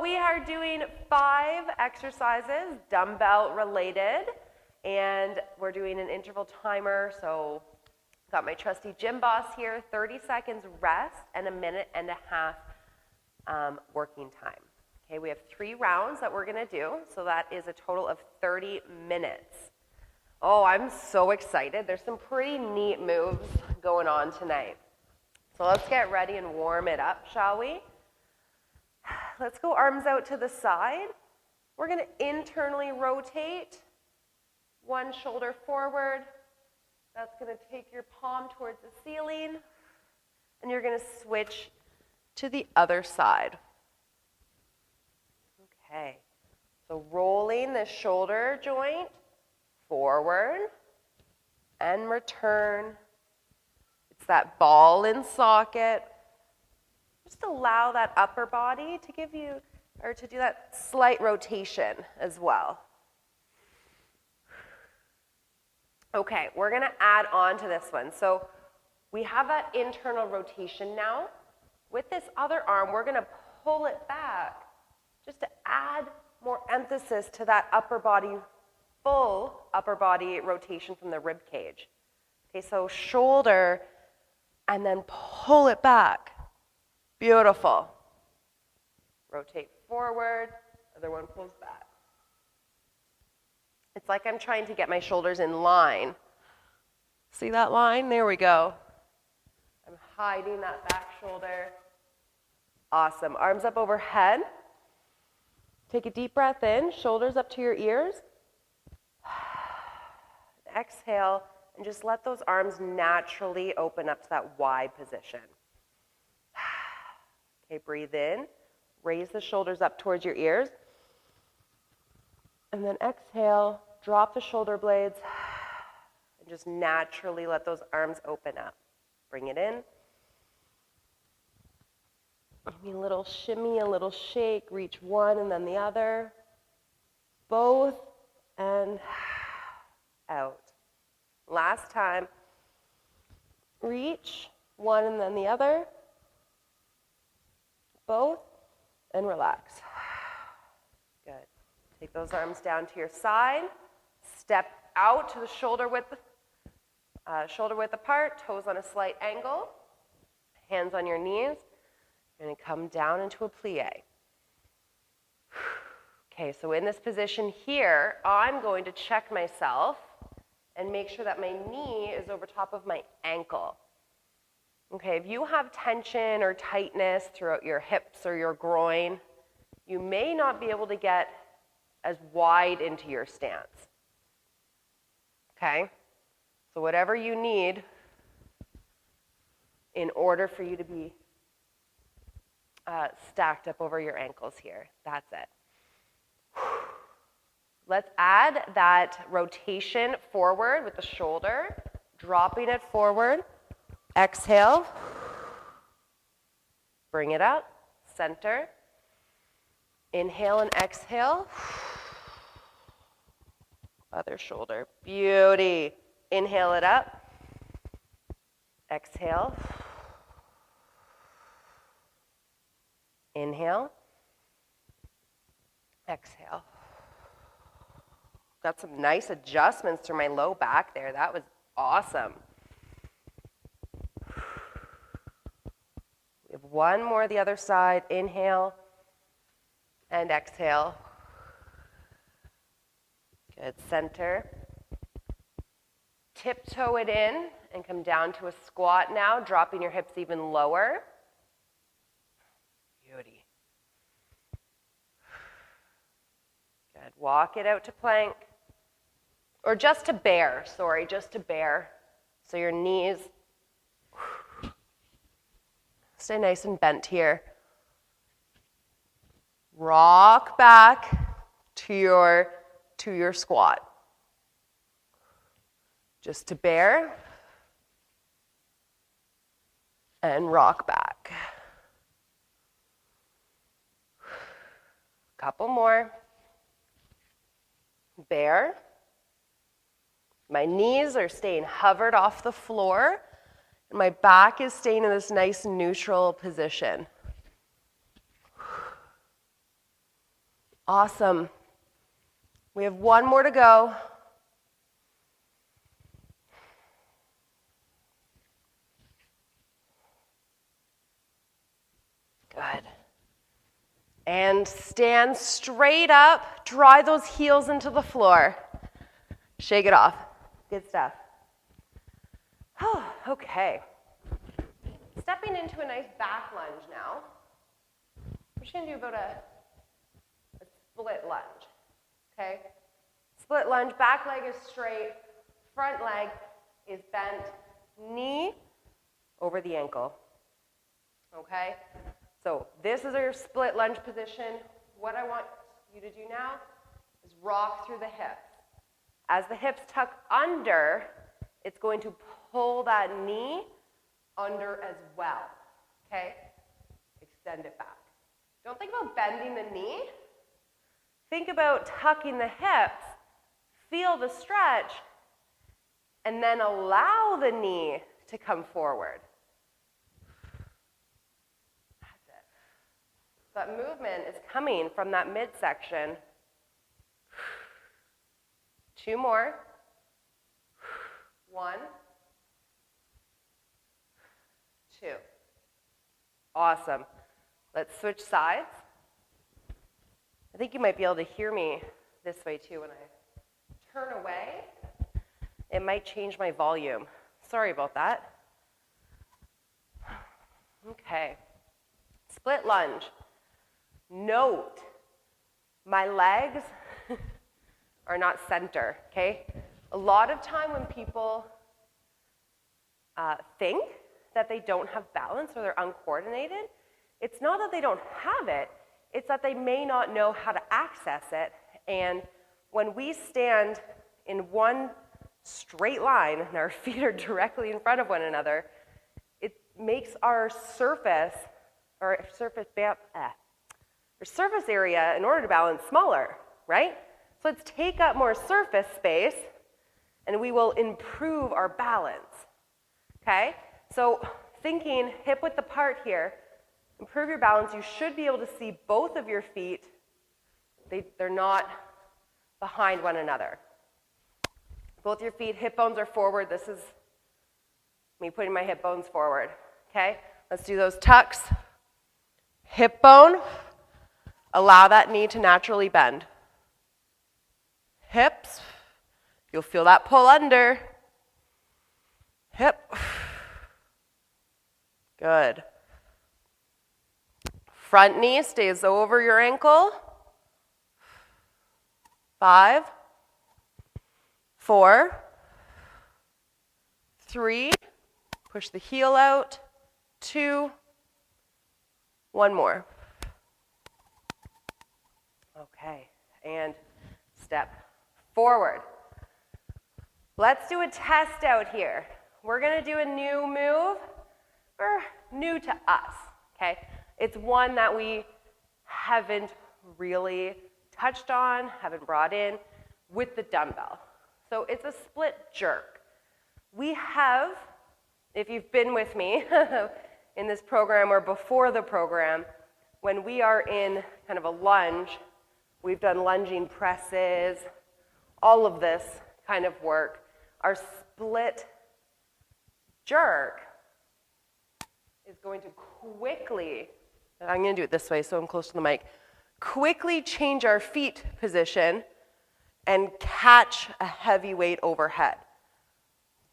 we are doing 5 exercises, dumbbell related, and we're doing an interval timer. So got my trusty gym boss here, 30 seconds rest and a minute and a half working time. Okay, we have 3 rounds that we're gonna do, so that is a total of 30 minutes. Oh, I'm so excited. There's some pretty neat moves going on tonight. So let's get ready and warm it up, shall we? Let's go arms out to the side. We're gonna internally rotate, one shoulder forward. That's gonna take your palm towards the ceiling, and you're gonna switch to the other side. Okay, so rolling the shoulder joint forward and return. It's that ball and socket. Just allow that upper body to give you, or to do that slight rotation as well. Okay, we're gonna add on to this one. So we have that internal rotation now. With this other arm, we're gonna pull it back just to add more emphasis to that upper body, full upper body rotation from the rib cage. Okay, so shoulder and then pull it back. Beautiful. Rotate forward, other one pulls back. It's like I'm trying to get my shoulders in line. See that line? There we go. I'm hiding that back shoulder. Awesome. Arms up overhead. Take a deep breath in, shoulders up to your ears. Exhale, and just let those arms naturally open up to that wide position. Okay, breathe in. Raise the shoulders up towards your ears. And then exhale, drop the shoulder blades, and just naturally let those arms open up. Bring it in. Maybe a little shimmy, a little shake, reach one and then the other. Both and out. Last time. Reach one and then the other. Both and relax. Good. Take those arms down to your side. Step out to the shoulder width apart, toes on a slight angle. Hands on your knees. You're going to come down into a plie. Okay, so in this position here, I'm going to check myself and make sure that my knee is over top of my ankle. Okay, if you have tension or tightness throughout your hips or your groin, you may not be able to get as wide into your stance. Okay, so whatever you need in order for you to be stacked up over your ankles here. That's it. Let's add that rotation forward with the shoulder, dropping it forward. Exhale. Bring it up. Center. Inhale and exhale. Other shoulder. Beauty. Inhale it up. Exhale. Inhale. Exhale. Got some nice adjustments through my low back there. That was awesome. We have one more the other side. Inhale and exhale. Good. Center. Tiptoe it in and come down to a squat now, dropping your hips even lower. Beauty. Good. Walk it out to plank. Or just to bear, just to bear. So your knees stay nice and bent here. Rock back to your squat. Just to bear and rock back. Couple more. Bear. My knees are staying hovered off the floor, and my back is staying in this nice neutral position. Awesome. We have one more to go. Good. And stand straight up. Drive those heels into the floor. Shake it off. Good stuff. Oh, okay. Stepping into a nice back lunge now. We're just going to do about a split lunge. Okay? Split lunge, back leg is straight, front leg is bent, knee over the ankle. Okay? So this is your split lunge position. What I want you to do now is rock through the hips. As the hips tuck under, it's going to pull that knee under as well. Okay? Extend it back. Don't think about bending the knee. Think about tucking the hips. Feel the stretch. And then allow the knee to come forward. That's it. That movement is coming from that midsection. 2 more. 1, 2. Awesome. Let's switch sides. I think you might be able to hear me this way too. When I turn away, it might change my volume. Sorry about that. Okay. Split lunge. Note, my legs are not center, okay? A lot of time when people think that they don't have balance or they're uncoordinated, it's not that they don't have it, it's that they may not know how to access it. And when we stand in one straight line and our feet are directly in front of one another, it makes our surface area in order to balance smaller, right? So let's take up more surface space and we will improve our balance, okay? So thinking hip width apart here, improve your balance. You should be able to see both of your feet. They're not behind one another. Both your feet, hip bones are forward. This is me putting my hip bones forward, okay? Let's do those tucks. Hip bone, allow that knee to naturally bend. Hips, you'll feel that pull under. Hip. Good. Front knee stays over your ankle. 5, 4, 3, push the heel out. 2, 1 more. Okay, and step forward. Let's do a test out here. We're going to do a new move, or new to us, okay? It's one that we haven't really touched on, haven't brought in with the dumbbell. So it's a split jerk. We have, if you've been with me in this program or before the program, when we are in kind of a lunge, we've done lunging presses, all of this kind of work. Our split jerk is going to quickly, I'm going to do it this way so I'm close to the mic, quickly change our feet position and catch a heavy weight overhead.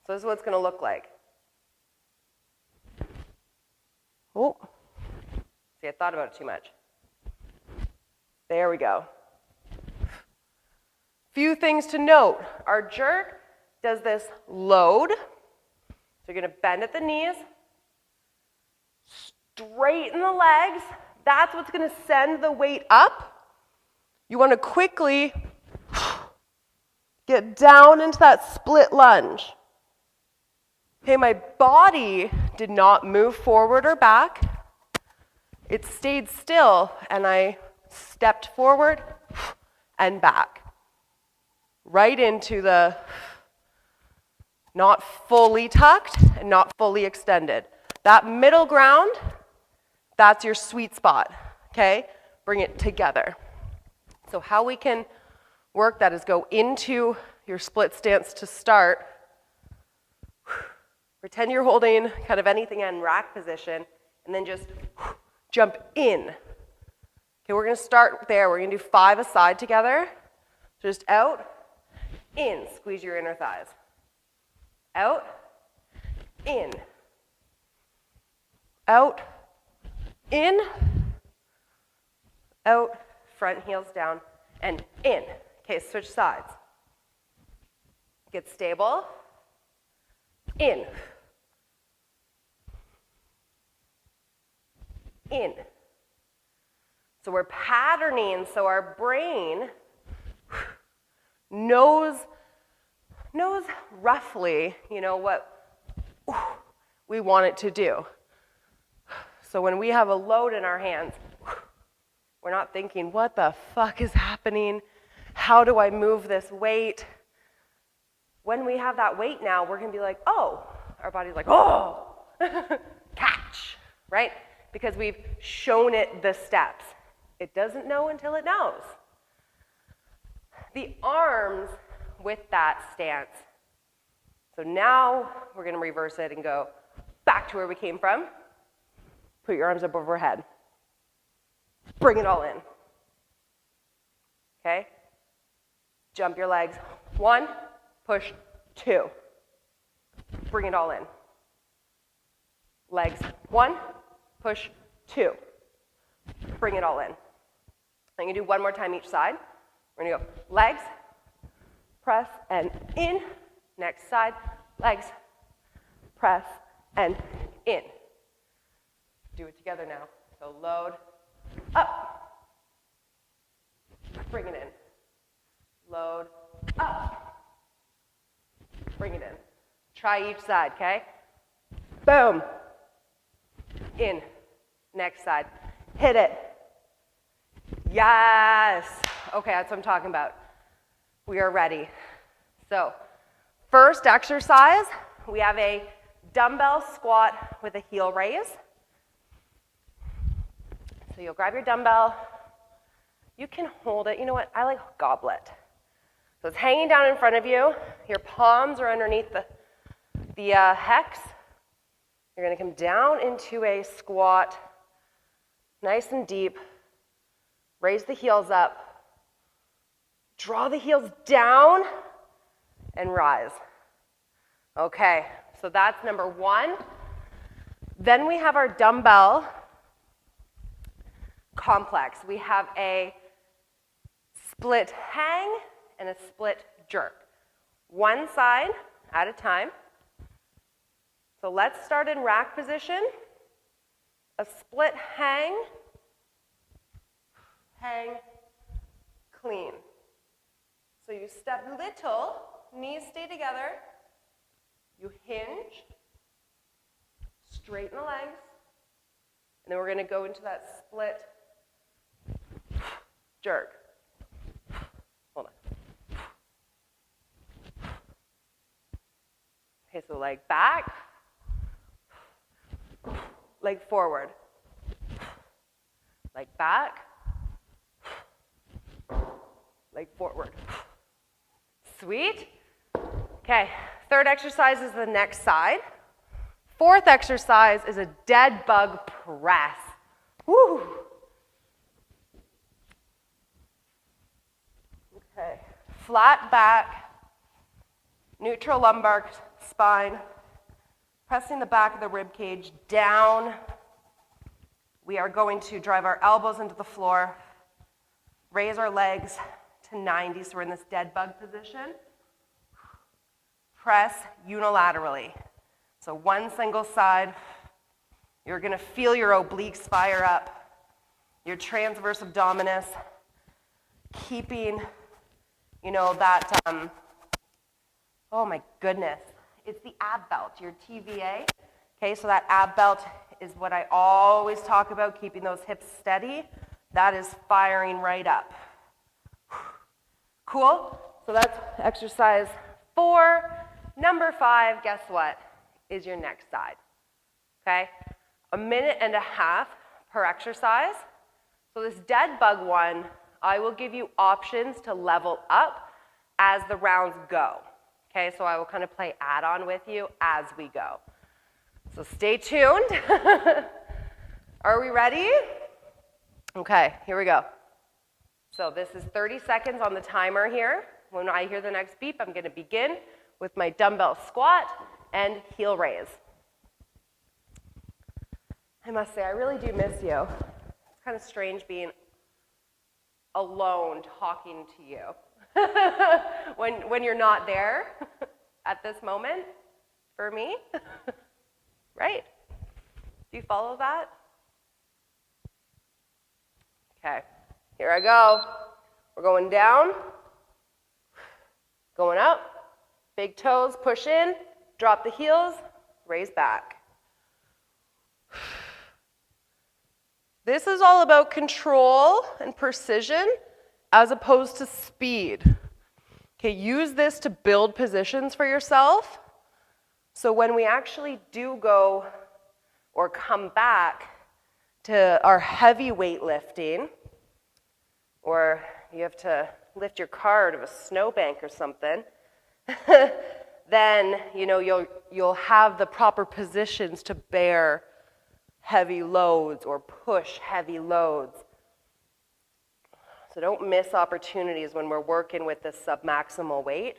So this is what it's going to look like. Oh, see, I thought about it too much. There we go. Few things to note. Our jerk does this load. So you're going to bend at the knees, straighten the legs. That's what's going to send the weight up. You want to quickly get down into that split lunge. Okay, my body did not move forward or back. It stayed still, and I stepped forward and back. Right into the not fully tucked and not fully extended. That middle ground, that's your sweet spot, okay? Bring it together. So how we can work that is go into your split stance to start. Pretend you're holding kind of anything in rack position, and then just jump in. Okay, we're going to start there. We're going to do 5 a side together. So just out, in, squeeze your inner thighs. Out, in. Out, in, out, front heels down, and in. Okay, switch sides. Get stable. In. In. So we're patterning, so our brain knows roughly, what we want it to do. So when we have a load in our hands, we're not thinking, what the fuck is happening? How do I move this weight? When we have that weight now, we're going to be like, oh, our body's like, oh, catch, right? Because we've shown it the steps. It doesn't know until it knows. The arms with that stance. So now we're going to reverse it and go back to where we came from. Put your arms up overhead. Bring it all in. Okay? Jump your legs. 1, push, 2. Bring it all in. Legs. 1, push, 2. Bring it all in. I'm going to do one more time each side. We're going to go legs, press, and in. Next side, legs, press, and in. Do it together now. So load, up. Bring it in. Load, up. Bring it in. Try each side, okay? Boom. In. Next side. Hit it. Yes. Okay, that's what I'm talking about. We are ready. So, first exercise, we have a dumbbell squat with a heel raise. So you'll grab your dumbbell. You can hold it. You know what? I like goblet. So it's hanging down in front of you. Your palms are underneath the hex. You're going to come down into a squat, nice and deep. Raise the heels up. Draw the heels down and rise. Okay, so that's number 1. Then we have our dumbbell complex. We have a split hang and a split jerk. One side at a time. So let's start in rack position. A split hang, clean. So you step little, knees stay together. You hinge, straighten the legs, and then we're going to go into that split jerk. Hold on. Okay, so leg back, leg forward, leg back, leg forward. Sweet. Okay, third exercise is the next side. Fourth exercise is a dead bug press. Woo! Okay, flat back, neutral lumbar spine, pressing the back of the rib cage down. We are going to drive our elbows into the floor, raise our legs to 90, so we're in this dead bug position. Press unilaterally. So one single side. You're going to feel your obliques fire up, your transverse abdominis, keeping, that, oh my goodness, it's the ab belt, your TVA. Okay, so that ab belt is what I always talk about, keeping those hips steady. That is firing right up. Cool? So that's exercise 4. Number 5, guess what, is your next side. Okay? 1.5 minutes per exercise. So this dead bug one, I will give you options to level up as the rounds go. Okay, so I will kind of play add-on with you as we go. So stay tuned. Are we ready? Okay, here we go. So this is 30 seconds on the timer here. When I hear the next beep, I'm going to begin with my dumbbell squat and heel raise. I must say, I really do miss you. It's kind of strange being alone talking to you when you're not there at this moment for me. Right? Do you follow that? Okay, here I go. We're going down, going up, big toes, push in, drop the heels, raise back. This is all about control and precision as opposed to speed. Okay, use this to build positions for yourself. So when we actually do go or come back to our heavy weightlifting, or you have to lift your car out of a snowbank or something, then you'll have the proper positions to bear heavy loads or push heavy loads. So don't miss opportunities when we're working with this submaximal weight.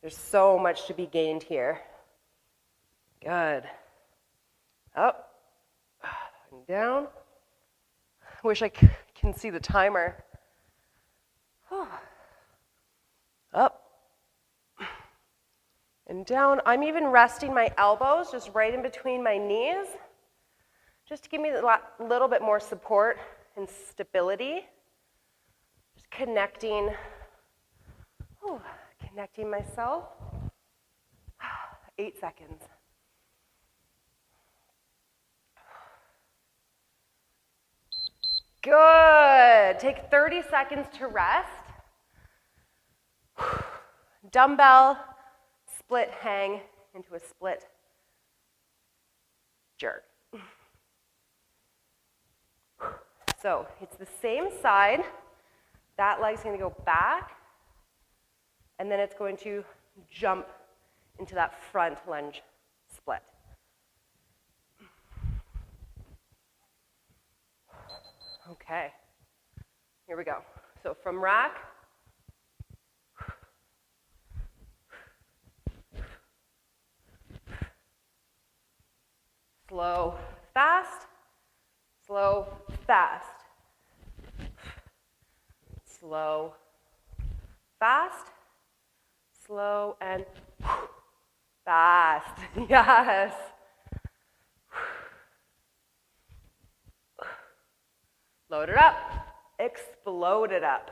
There's so much to be gained here. Good. Up and down. Wish I can see the timer. Up and down. I'm even resting my elbows just right in between my knees, just to give me a little bit more support and stability. Just connecting myself. 8 seconds. Good. Take 30 seconds to rest. Dumbbell, split hang into a split jerk. So it's the same side. That leg's going to go back, and then it's going to jump into that front lunge split. Okay, here we go. So from rack, slow, fast, slow, fast, slow, fast, slow, and fast. Yes. Load it up, explode it up.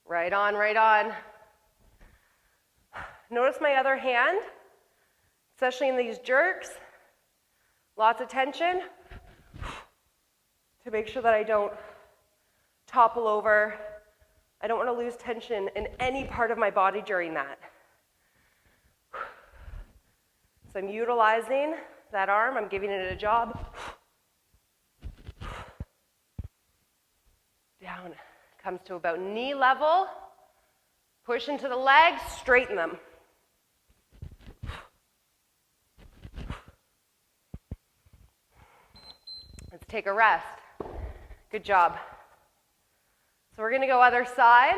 Right on, right on. Notice my other hand, especially in these jerks. Lots of tension to make sure that I don't topple over. I don't want to lose tension in any part of my body during that. So I'm utilizing that arm. I'm giving it a job. Down. Comes to about knee level. Push into the legs, straighten them. Let's take a rest. Good job. So we're going to go other side.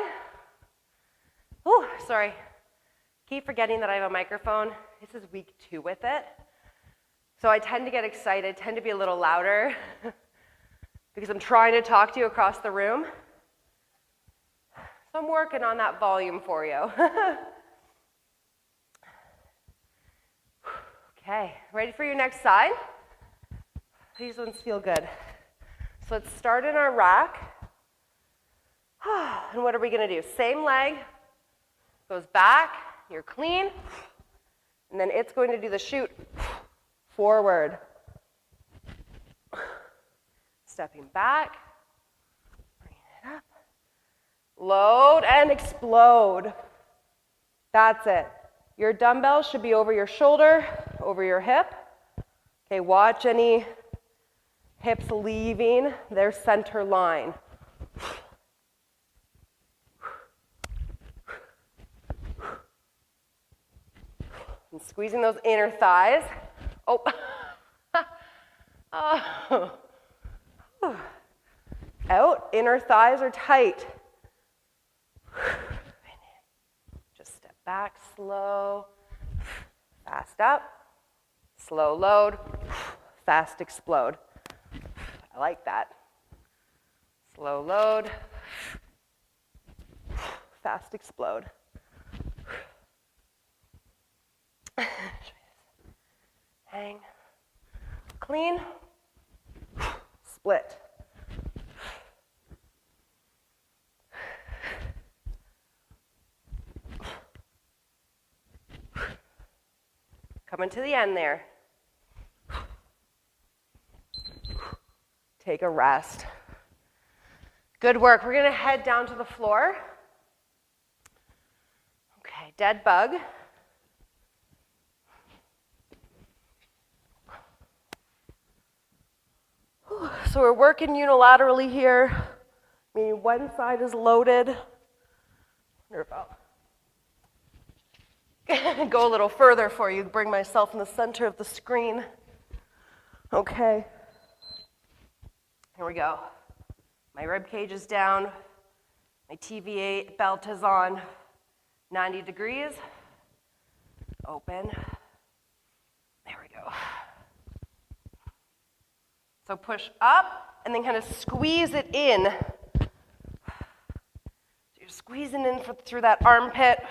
Oh, sorry. Keep forgetting that I have a microphone. This is week 2 with it. So I tend to get excited, tend to be a little louder because I'm trying to talk to you across the room. So I'm working on that volume for you. Okay, ready for your next side? These ones feel good. So let's start in our rack. And what are we going to do? Same leg goes back, you're clean, and then it's going to do the shoot forward. Stepping back. Bring it up. Load and explode. That's it. Your dumbbell should be over your shoulder, over your hip. Okay, watch any hips leaving their center line. And squeezing those inner thighs. Oh. Oh. Out, inner thighs are tight. Just step back, slow, fast up, slow load, fast explode. I like that. Slow load, fast explode. Hang, clean, split. Coming to the end there. Take a rest. Good work. We're going to head down to the floor. Okay, dead bug. So we're working unilaterally here, meaning one side is loaded. I wonder if I'll go a little further for you, bring myself in the center of the screen. Okay. Here we go. My rib cage is down. My TVA belt is on 90 degrees. Open. There we go. So push up and then kind of squeeze it in. So you're squeezing in through that armpit.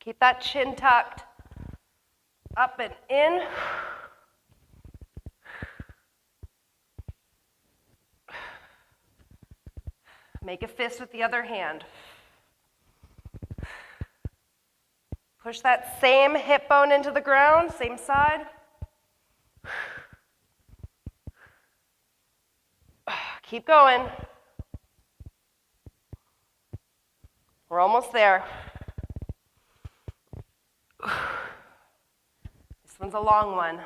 Keep that chin tucked. Up and in. Make a fist with the other hand. Push that same hip bone into the ground, same side. Keep going. We're almost there. This one's a long one.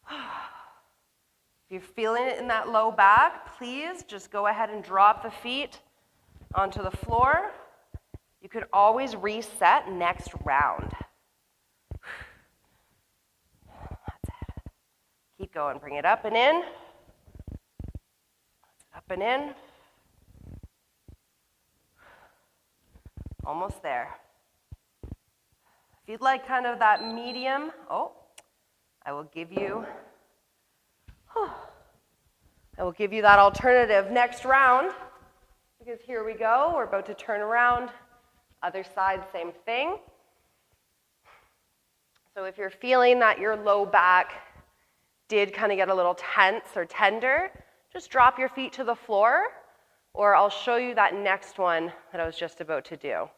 If you're feeling it in that low back, please just go ahead and drop the feet onto the floor. You could always reset next round. That's it. Keep going. Bring it up and in. Up and in. Almost there. If you'd like kind of that medium, I will give you that alternative next round, because here we go. We're about to turn around. Other side, same thing. So if you're feeling that your low back did kind of get a little tense or tender, just drop your feet to the floor, or I'll show you that next one that I was just about to do.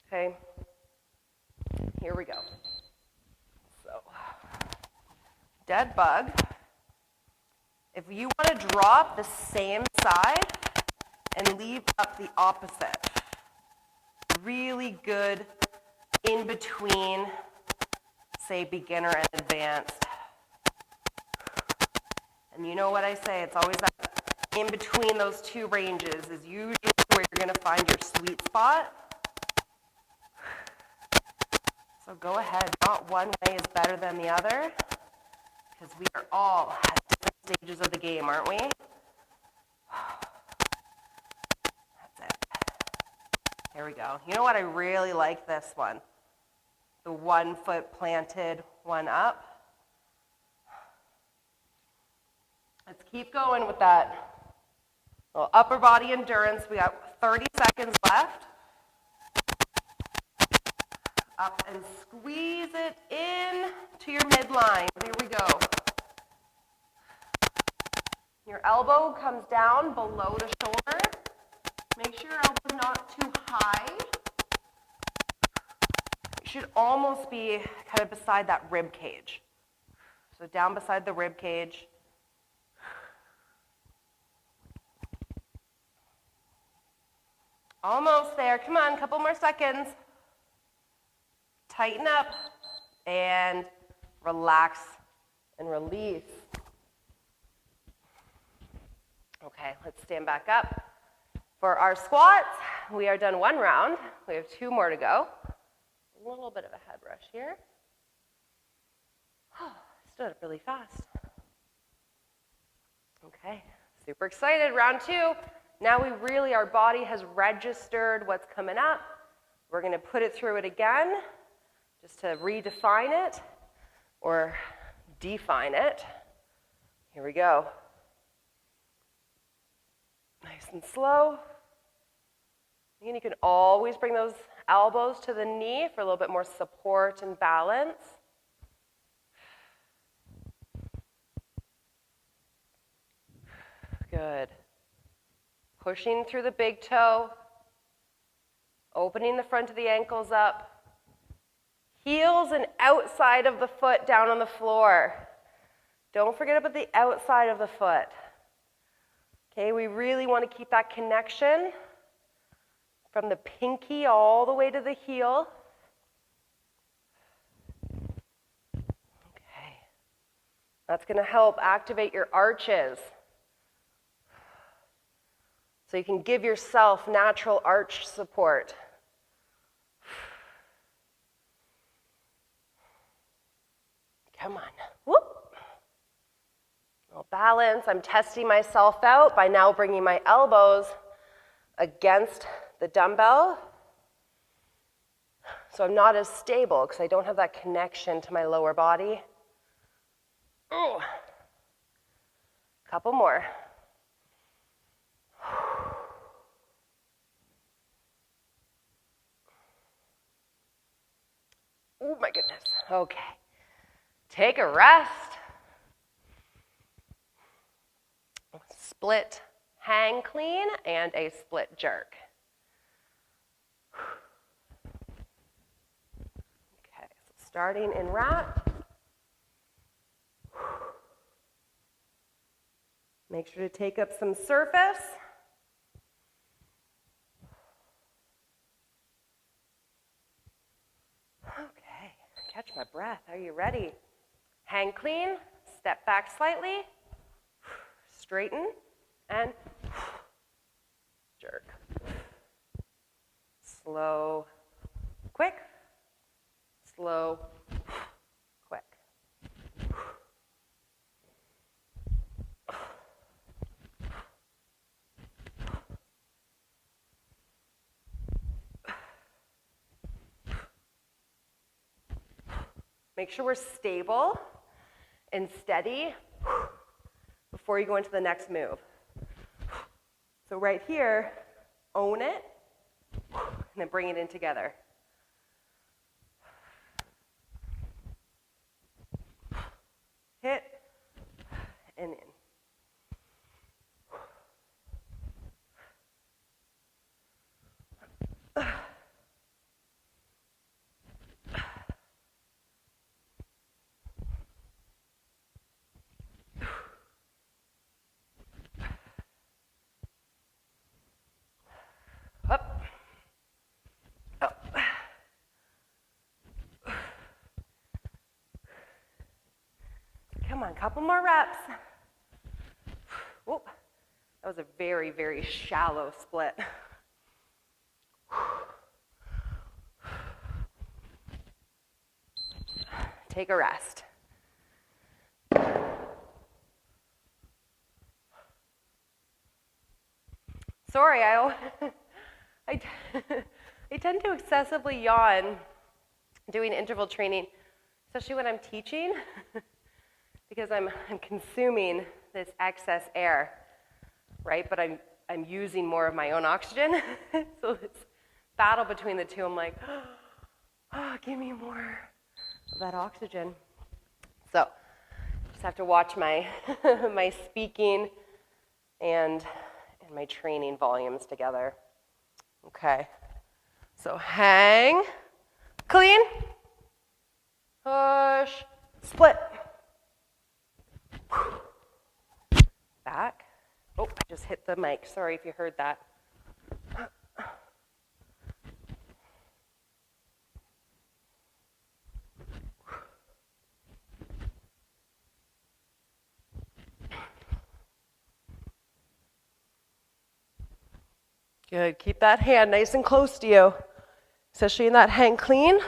Okay, here we go. So, dead bug. If you want to drop the same side and leave up the opposite, really good in between, say, beginner and advanced. And you know what I say, it's always that in between those two ranges is usually where you're going to find your sweet spot. So go ahead, not one way is better than the other, because we are all at different stages of the game, aren't we? There we go. You know what? I really like this one. The 1 foot planted, one up. Let's keep going with that little upper body endurance. We got 30 seconds left. Up and squeeze it in to your midline. Here we go. Your elbow comes down below the shoulder. Make sure your elbow's not too high. Make should almost be kind of beside that rib cage. So down beside the rib cage. Almost there. Come on, a couple more seconds. Tighten up and relax and release. Okay, let's stand back up. For our squats, we are done one round. We have 2 more to go. A little bit of a head rush here. Stood up really fast. Okay, super excited. Round 2. Now our body has registered what's coming up. We're going to put it through it again, just to redefine it or define it. Here we go. Nice and slow. And you can always bring those elbows to the knee for a little bit more support and balance. Good. Pushing through the big toe, opening the front of the ankles up, heels and outside of the foot down on the floor. Don't forget about the outside of the foot. Okay, we really want to keep that connection from the pinky all the way to the heel. Okay, that's going to help activate your arches. So you can give yourself natural arch support. Come on. Whoop. Well, balance. I'm testing myself out by now bringing my elbows against the dumbbell. So I'm not as stable because I don't have that connection to my lower body. Ooh. Couple more. Oh my goodness. Okay. Take a rest. Split hang clean and a split jerk. Okay, so starting in wrap. Make sure to take up some surface. Okay, catch my breath. Are you ready? Hang clean, step back slightly, straighten, and jerk. Slow, quick, slow, quick. Make sure we're stable and steady before you go into the next move. So right here, own it, and then bring it in together. Hit, and in. Up. Up. Come on, couple more reps. Whoop. That was a very, very shallow split. Take a rest. Sorry, I tend to excessively yawn doing interval training, especially when I'm teaching, because I'm consuming this excess air, right? But I'm using more of my own oxygen, so it's battle between the two. I'm like, oh, give me more of that oxygen. So just have to watch my my speaking and my training volumes together. Okay, so hang, Clean. Push. Split. Back. Oh, I just hit the mic. Sorry if you heard that. Good. Keep that hand nice and close to you, especially in that hang clean.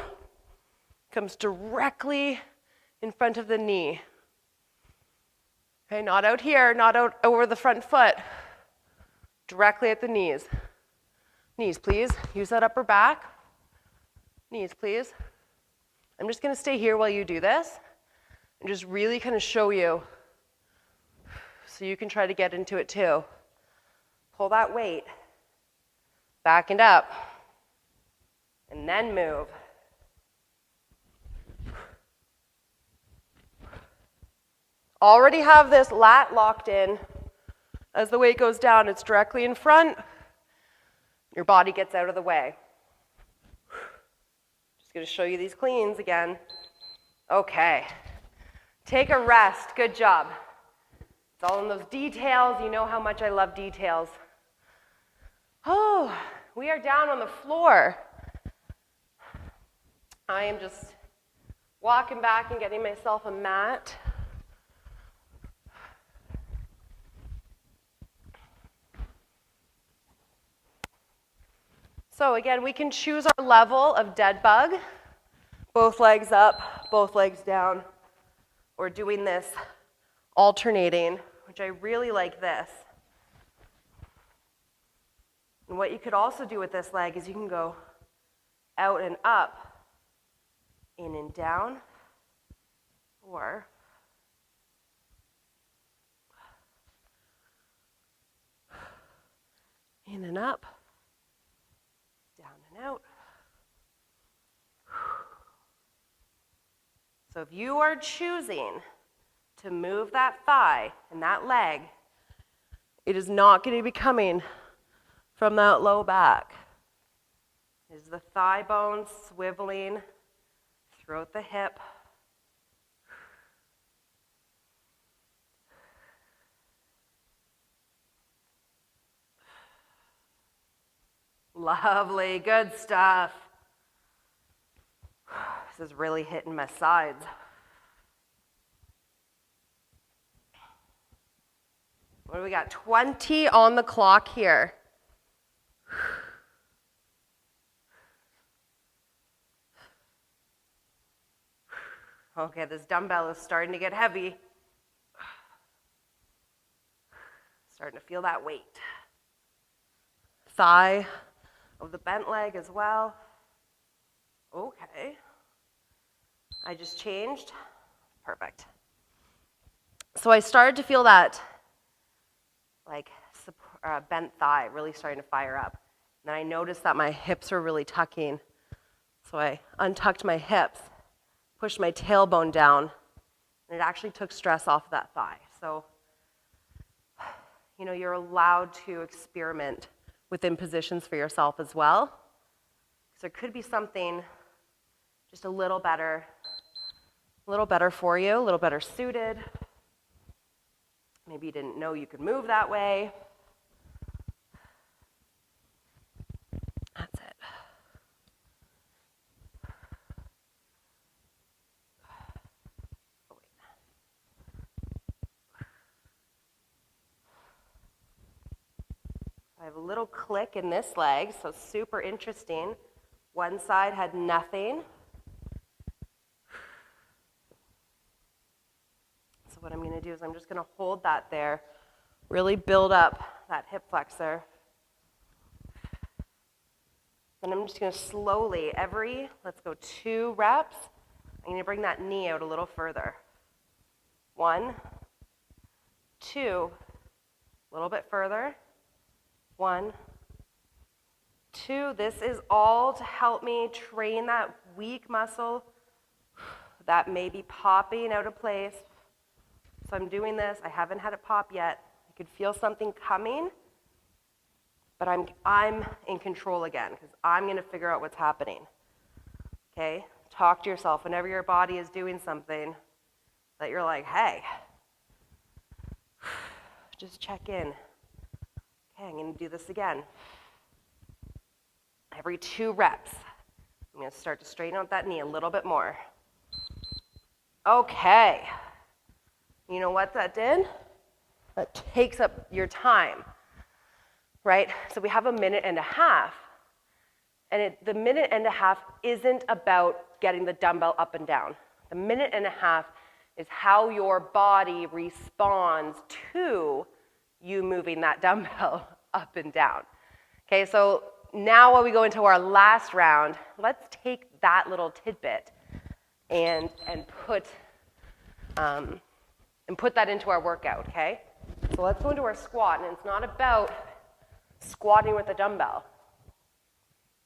Comes directly in front of the knee. Okay, not out here, not out over the front foot. Directly at the knees. Knees, please. Use that upper back. Knees, please. I'm just going to stay here while you do this and just really kind of show you so you can try to get into it too. Pull that weight. Back and up. And then move. Already have this lat locked in. As the weight goes down, it's directly in front. Your body gets out of the way. Just going to show you these cleans again. Okay. Take a rest. Good job. It's all in those details. You know how much I love details. Oh, we are down on the floor. I am just walking back and getting myself a mat. So again, we can choose our level of dead bug. Both legs up, both legs down. Or doing this alternating, which I really like this. And what you could also do with this leg is you can go out and up, in and down, or in and up, down and out. So if you are choosing to move that thigh and that leg, it is not going to be coming from that low back. It is the thigh bone swiveling throughout the hip. Lovely, good stuff. This is really hitting my sides. What do we got? 20 on the clock here. Okay, this dumbbell is starting to get heavy. Starting to feel that weight. Thigh of the bent leg as well. Okay. I just changed. Perfect. So I started to feel that bent thigh really starting to fire up. And then I noticed that my hips were really tucking. So I untucked my hips, pushed my tailbone down, and it actually took stress off of that thigh. So, you're allowed to experiment within positions for yourself as well. So there could be something just a little better for you, a little better suited. Maybe you didn't know you could move that way. That's it. Oh, wait. I have a little click in this leg, so super interesting. One side had nothing. So what I'm going to do is I'm just going to hold that there, really build up that hip flexor. And I'm just going to slowly, let's go 2 reps, I'm going to bring that knee out a little further. 1, 2, a little bit further. 1, 2. This is all to help me train that weak muscle that may be popping out of place. So I'm doing this. I haven't had it pop yet. I could feel something coming, but I'm in control again because I'm going to figure out what's happening. okay? Talk to yourself whenever your body is doing something that you're like, hey, just check in. Okay, I'm going to do this again. Every 2 reps, I'm going to start to straighten out that knee a little bit more. Okay. You know what that did? That takes up your time, right? So we have a minute and a half. And the minute and a half isn't about getting the dumbbell up and down. The minute and a half is how your body responds to you moving that dumbbell up and down. Okay, so now while we go into our last round, let's take that little tidbit and put that into our workout, okay? So let's go into our squat, and it's not about squatting with a dumbbell.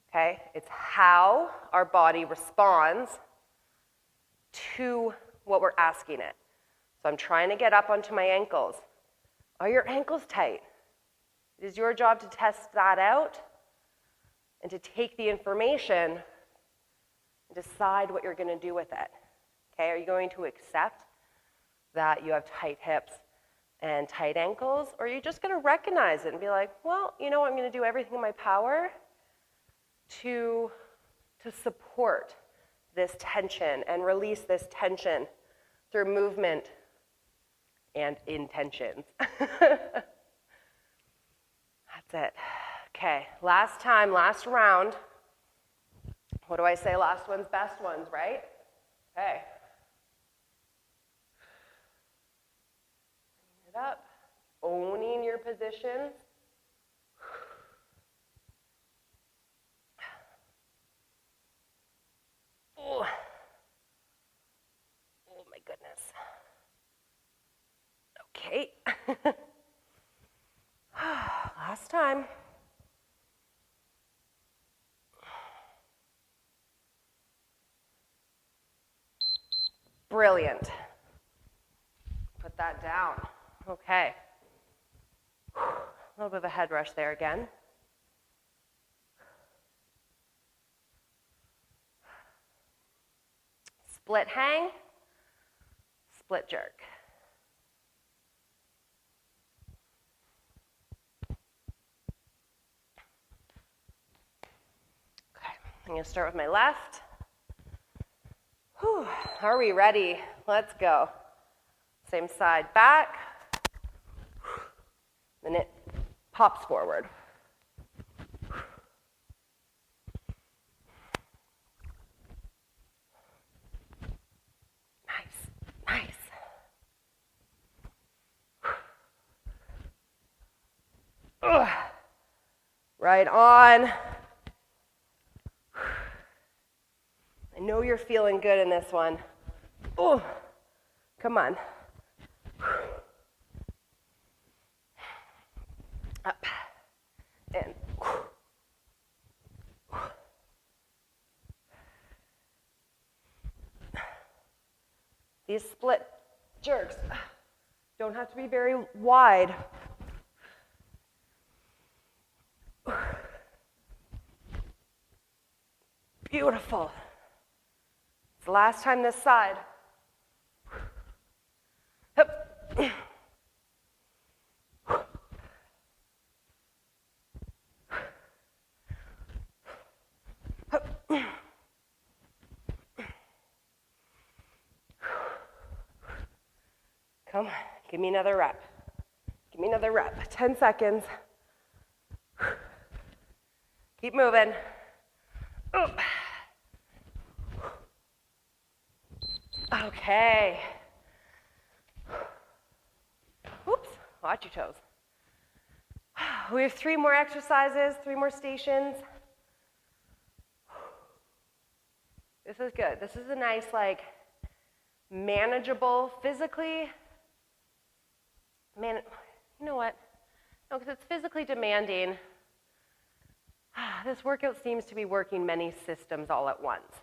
Okay? It's how our body responds to what we're asking it. So I'm trying to get up onto my ankles. Are your ankles tight? It is your job to test that out and to take the information and decide what you're going to do with it. Okay? Are you going to accept that you have tight hips and tight ankles, or are you just going to recognize it and be like, well, you know, I'm going to do everything in my power to support this tension and release this tension through movement and intentions. That's it. Okay, last time, last round. What do I say? Last one's best ones, right? Okay. Bring it up. Owning your position. Oh, my goodness. Okay. Last time. Brilliant. Put that down. Okay. A little bit of a head rush there again. Split hang, split jerk. Okay, I'm going to start with my left. Whew. Are we ready? Let's go. Same side back. Then it pops forward. Nice. Ugh. Right on. I know you're feeling good in this one. Oh, come on. Up and these split jerks don't have to be very wide. Beautiful. It's the last time this side. Hup. Hup. Come on, give me another rep. Give me another rep. 10 seconds. Keep moving. Okay. Oops, watch your toes. We have 3 more exercises, 3 more stations. This is good. This is a nice, like, manageable, physically, you know what? No, because it's physically demanding. This workout seems to be working many systems all at once.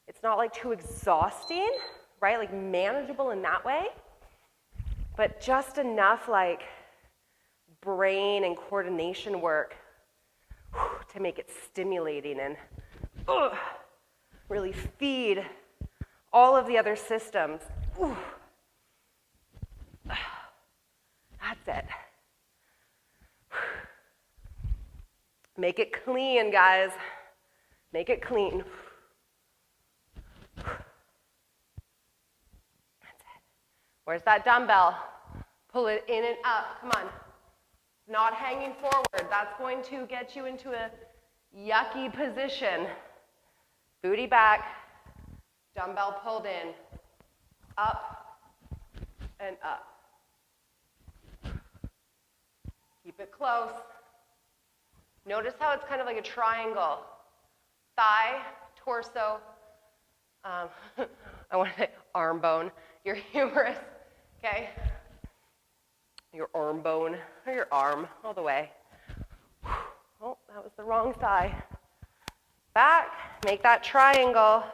It's not like too exhausting, right? Like manageable in that way, but just enough like brain and coordination work to make it stimulating and really feed all of the other systems. Ooh. That's it. Make it clean, guys. Make it clean. That's it. Where's that dumbbell? Pull it in and up. Come on. Not hanging forward. That's going to get you into a yucky position. Booty back. Dumbbell pulled in. Up and up. Keep it close. Notice how it's kind of like a triangle. Thigh, torso, I want to say arm bone, your humerus, okay? Your arm bone, or your arm, all the way. Oh, that was the wrong thigh. Back, make that triangle.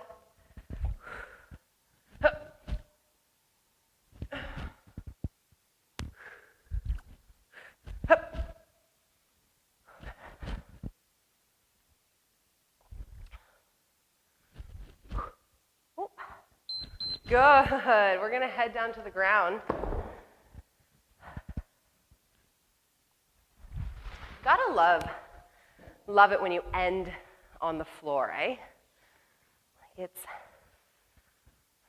Good. We're going to head down to the ground. Gotta love it when you end on the floor, eh? It's,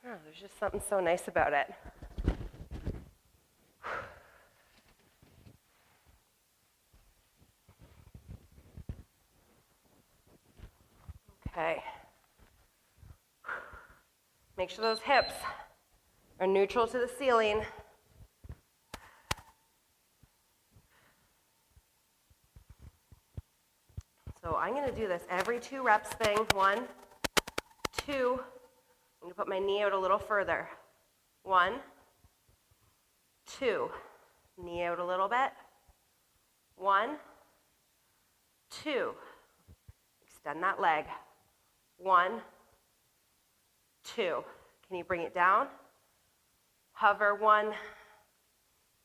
I don't know, there's just something so nice about it. Okay. Make sure those hips are neutral to the ceiling. So I'm going to do this every 2 reps thing. 1, 2. I'm going to put my knee out a little further. 1, 2. Knee out a little bit. 1, 2. Extend that leg. 1, 2. Can you bring it down? Hover. 1,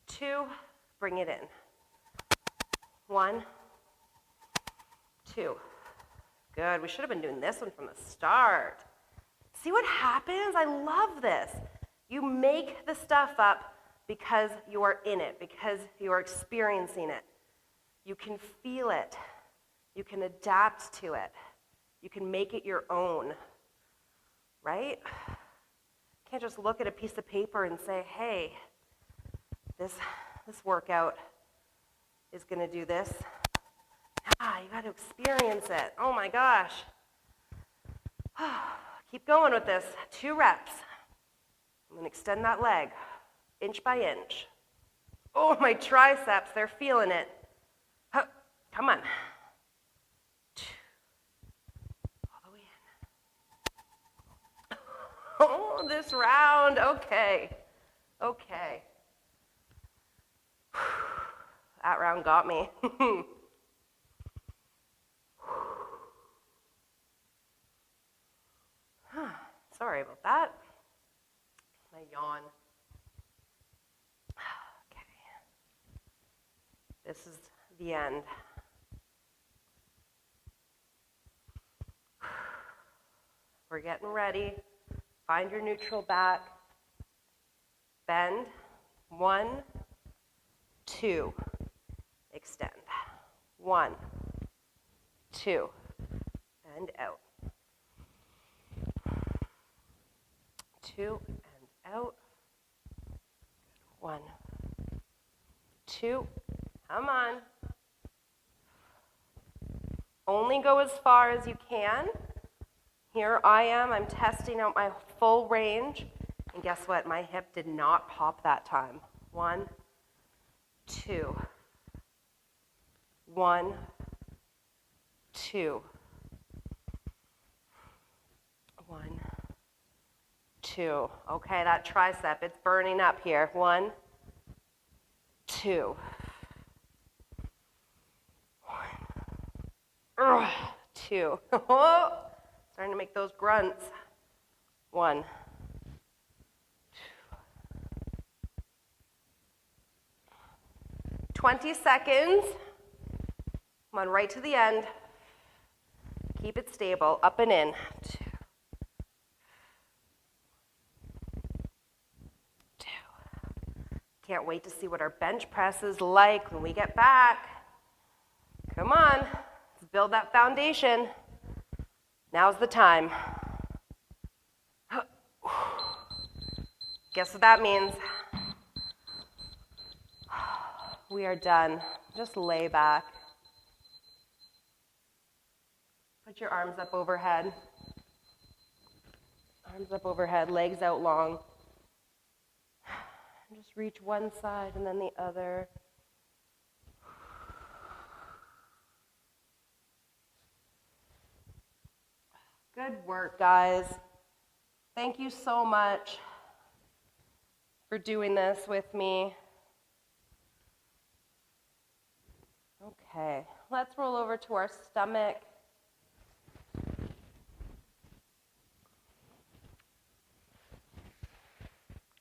2. Bring it in. 1, 2. Good. We should have been doing this one from the start. See what happens? I love this. You make the stuff up because you are in it, because you are experiencing it. You can feel it. You can adapt to it. You can make it your own. Right? You can't just look at a piece of paper and say, hey, this workout is going to do this. You got to experience it. Oh my gosh. Keep going with this. 2 reps. I'm going to extend that leg inch by inch. Oh, my triceps, they're feeling it. Come on. All the way in. Oh, this round. Okay. Okay. That round got me. Sorry about that. My yawn. Okay. This is the end. We're getting ready. Find your neutral back. Bend. 1, 2. Extend. 1, 2. Bend out. 2 and out. 1, 2. Come on. Only go as far as you can. Here I am. I'm testing out my full range. And guess what? My hip did not pop that time. 1, 2. 1, 2. 1, 2. Okay, that tricep, it's burning up here. 1, 2. 1, 2. Starting to make those grunts. 1, 2. 20 seconds. Come on, right to the end. Keep it stable. Up and in. 2, Can't wait to see what our bench press is like when we get back. Come on, let's build that foundation. Now's the time. Guess what that means? We are done. Just lay back. Put your arms up overhead. Arms up overhead, legs out long. Just reach one side and then the other. Good work, guys. Thank you so much for doing this with me. Okay, let's roll over to our stomach.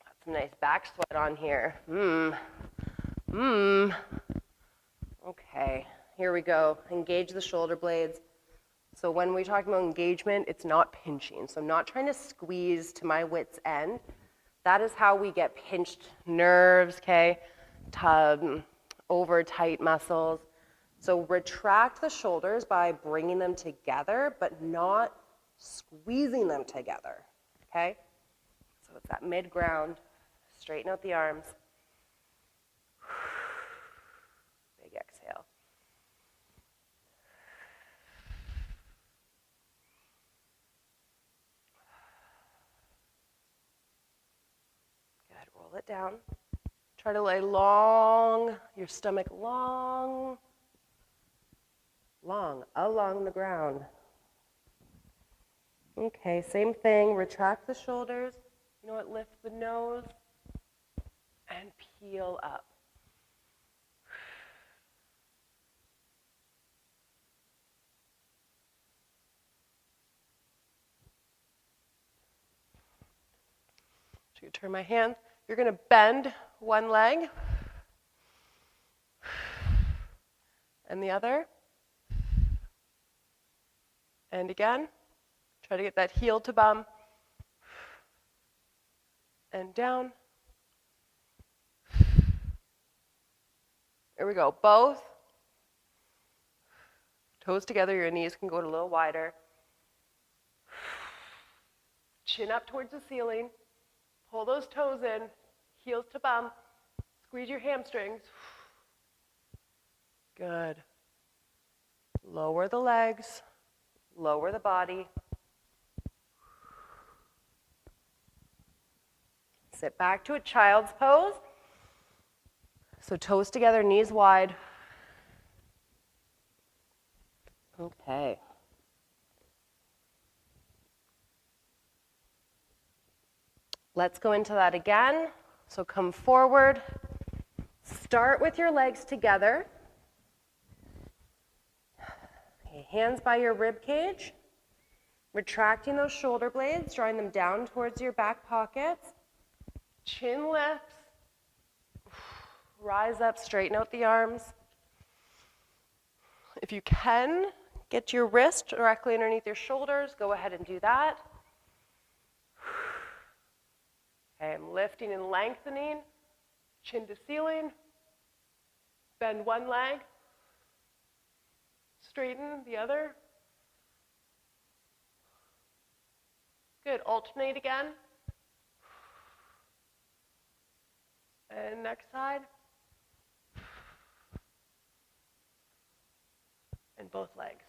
Got some nice back sweat on here. Okay, here we go. Engage the shoulder blades. So when we talk about engagement, it's not pinching. So I'm not trying to squeeze to my wit's end. That is how we get pinched nerves, okay? Over tight muscles. So retract the shoulders by bringing them together, but not squeezing them together, okay? So it's that mid-ground. Straighten out the arms. Big exhale. Good, roll it down. Try to lay long, your stomach long along the ground. Okay, same thing, retract the shoulders. You know what, lift the nose and peel up. So you turn my hand, you're gonna bend one leg and the other. And again, try to get that heel to bum. And down. Here we go, both. Toes together, your knees can go a little wider. Chin up towards the ceiling. Pull those toes in, heels to bum. Squeeze your hamstrings. Good. Lower the legs, lower the body. Sit back to a child's pose. So toes together, knees wide. Okay. Let's go into that again. So come forward. Start with your legs together. Okay, hands by your rib cage. Retracting those shoulder blades, drawing them down towards your back pockets. Chin lifts. Rise up, straighten out the arms. If you can, get your wrist directly underneath your shoulders. Go ahead and do that. Okay, I'm lifting and lengthening. Chin to ceiling. Bend one leg. Straighten the other. Good, alternate again. And next side. And both legs.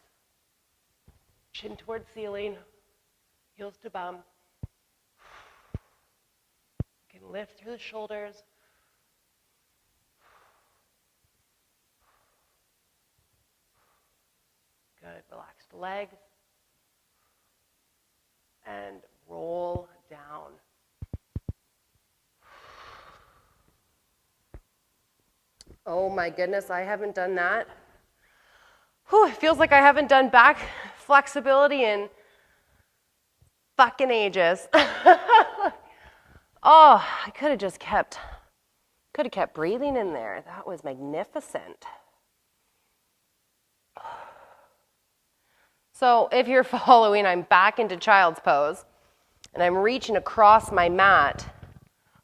Chin towards ceiling, heels to bum. You can lift through the shoulders. Good, relax the legs. And roll down. Oh my goodness, I haven't done that. Whew, it feels like I haven't done back flexibility in fucking ages. Oh, I could have just kept breathing in there. That was magnificent. So if you're following, I'm back into child's pose, and I'm reaching across my mat,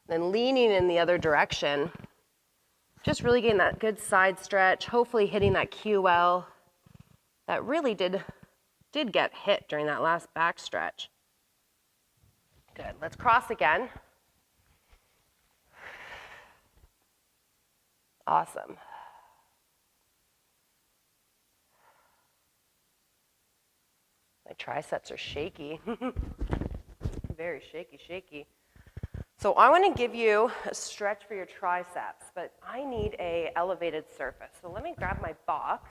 then leaning in the other direction. Just really getting that good side stretch, hopefully hitting that QL. That really did get hit during that last back stretch. Good, let's cross again. Awesome. My triceps are shaky. Very shaky. So I want to give you a stretch for your triceps, but I need a elevated surface. So let me grab my box,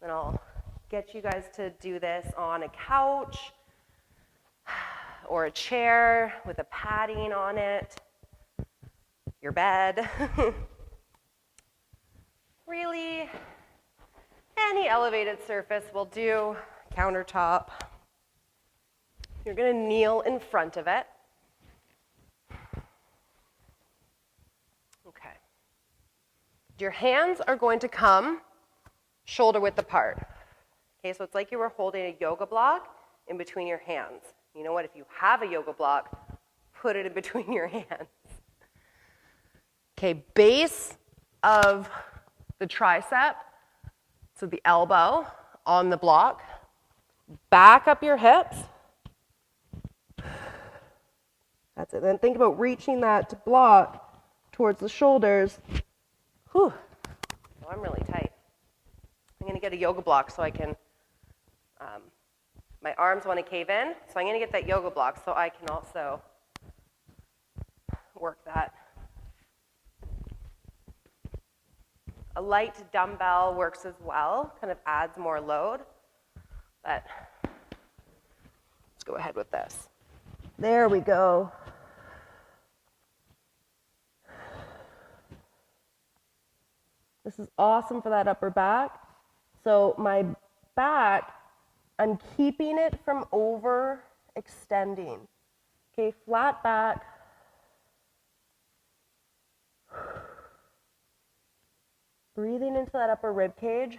and I'll get you guys to do this on a couch or a chair with a padding on it, your bed. Really, any elevated surface will do, countertop. You're going to kneel in front of it. Okay. Your hands are going to come shoulder width apart. Okay, so it's like you were holding a yoga block in between your hands. You know what? If you have a yoga block, put it in between your hands. Okay, base of the tricep, so the elbow on the block. Back up your hips. That's it. Then think about reaching that block towards the shoulders. Whew. Oh, I'm really tight. I'm going to get a yoga block so I can, my arms want to cave in, so I'm going to get that yoga block so I can also work that. A light dumbbell works as well, kind of adds more load, but let's go ahead with this. There we go. This is awesome for that upper back. So my back, I'm keeping it from overextending. Okay, flat back. Breathing into that upper rib cage.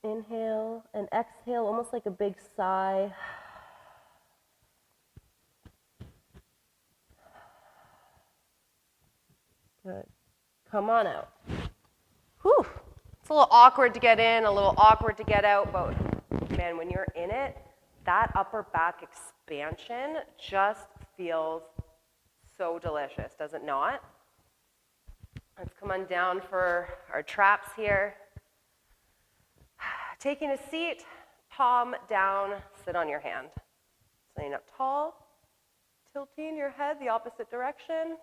Inhale and exhale, almost like a big sigh. Good. Come on out. Whew. It's a little awkward to get in, a little awkward to get out, but man, when you're in it, that upper back expansion just feels so delicious, does it not? Let's come on down for our traps here. Taking a seat, palm down, sit on your hand. Sitting up tall, tilting your head the opposite direction,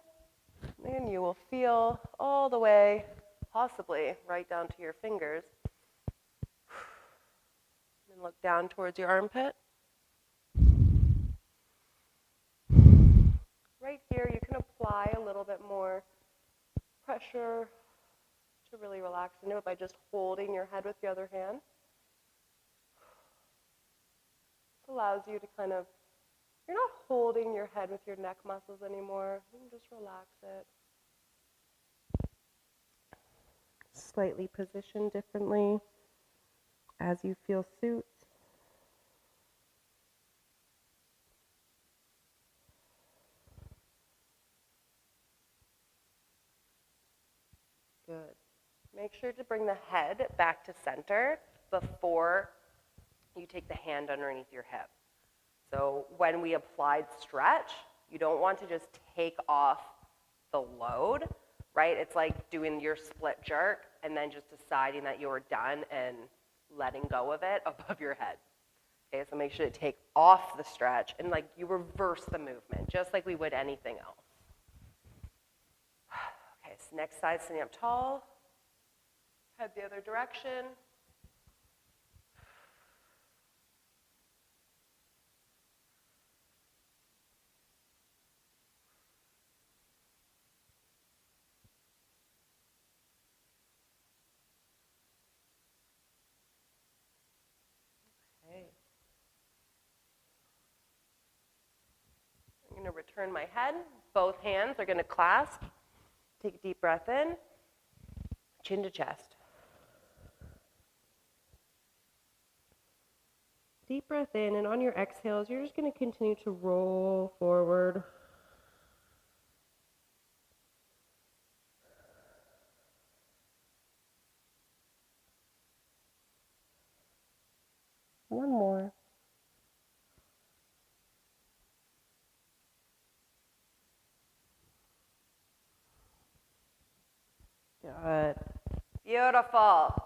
and you will feel all the way, possibly right down to your fingers. And look down towards your armpit. Right here, you can apply a little bit more pressure to really relax into it by just holding your head with the other hand. This allows you to kind of, you're not holding your head with your neck muscles anymore. You can just relax it. Slightly position differently as you feel suits. Good. Make sure to bring the head back to center before you take the hand underneath your hip. So when we applied stretch, you don't want to just take off the load, right? It's like doing your split jerk and then just deciding that you're done and letting go of it above your head. Okay, so make sure to take off the stretch and like you reverse the movement, just like we would anything else. Okay, so next side, sitting up tall. Head the other direction. I'm going to return my head. Both hands are going to clasp. Take a deep breath in. Chin to chest. Deep breath in, and on your exhales, you're just going to continue to roll forward. One more. Good. Beautiful.